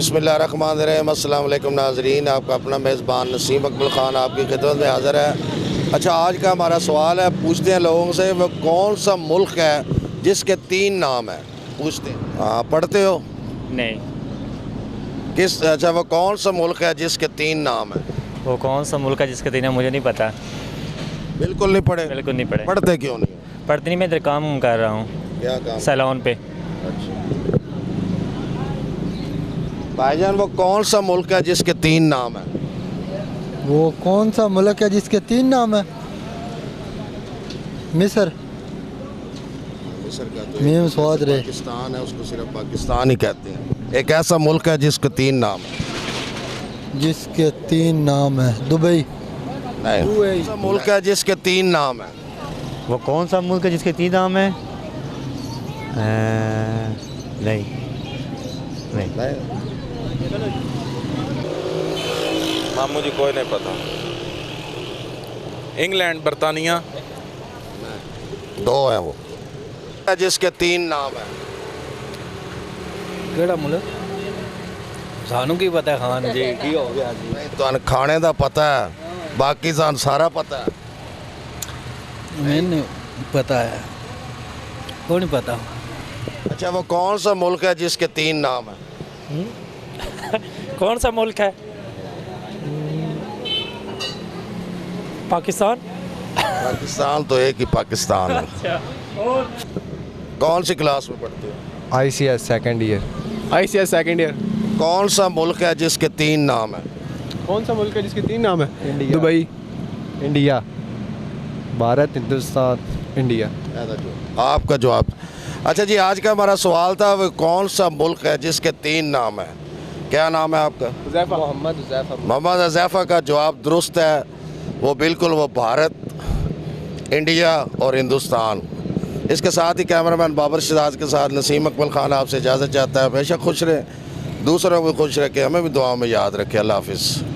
बिस्मिल्लाहिर्रहमानिर्रहीम। अस्सलाम वालेकुम नाज़रीन, आपका अपना मेज़बान नसीम अकबल ख़ान आपकी खिदमत में हाज़िर है। अच्छा, आज का हमारा सवाल है, पूछते हैं लोगों से वो कौन सा मुल्क है जिसके 3 नाम हैं। पूछते हैं। हाँ, पढ़ते हो? नहीं। अच्छा, वो कौन सा मुल्क है जिसके 3 नाम हैं? वो कौन सा मुल्क है जिसके 3 नाम मुझे नहीं पता। बिल्कुल नहीं पढ़े? बिल्कुल नहीं पढ़े। पढ़ते क्यों नहीं? पढ़ते नहीं, मैं इधर काम कर रहा हूँ क्या काम? सैलून पे। अच्छा भाईजान, वो कौन सा मुल्क है जिसके 3 नाम हैं? वो कौन सा मुल्क है जिसके 3 नाम है? मिस्र। मिस्र का तो मीम स्वाद रे। पाकिस्तान है, उसको सिर्फ पाकिस्तान ही कहते हैं। एक ऐसा मुल्क है जिसके 3 नाम हैं। जिसके 3 नाम है? दुबई। नहीं। ऐसा मुल्क है जिसके 3 नाम हैं। वो कौन सा मुल्क है जिसके 3 नाम है? नहीं नहीं। मामू जी कोई नहीं पता। इंग्लैंड, बरतानिया। 2 है वो जिसके 3 नाम हैं। केड़ा मुल्क सानू की पता है खान जी की हो गया जी। नहीं तो खाने का पता है, बाकी सान सारा पता है। मैंने पता है, को नहीं पता। अच्छा, वो कौन सा मुल्क है जिसके 3 नाम हैं? कौन सा मुल्क है? पाकिस्तान। पाकिस्तान तो एक ही पाकिस्तान है। कौन सी क्लास में पढ़ते हो? ICS second year. ICS second year. कौन सा मुल्क है जिसके 3 नाम हैं? कौन सा मुल्क है जिसके 3 नाम है? India. Dubai. India, Bharat, Hindustan, India. आपका जवाब। अच्छा जी, आज का हमारा सवाल था वो कौन सा मुल्क है जिसके 3 नाम हैं। क्या नाम है आपका? मोहम्मद हुज़ैफा का जवाब दुरुस्त है। वो बिल्कुल वो भारत, इंडिया और हिंदुस्तान। इसके साथ ही कैमरामैन बाबर शिदाज के साथ नसीम अकबल ख़ान आपसे इजाज़त चाहता है। हमेशा खुश रहें, दूसरों को खुश रखें, हमें भी दुआ में याद रखें। अल्लाह हाफ़िज़।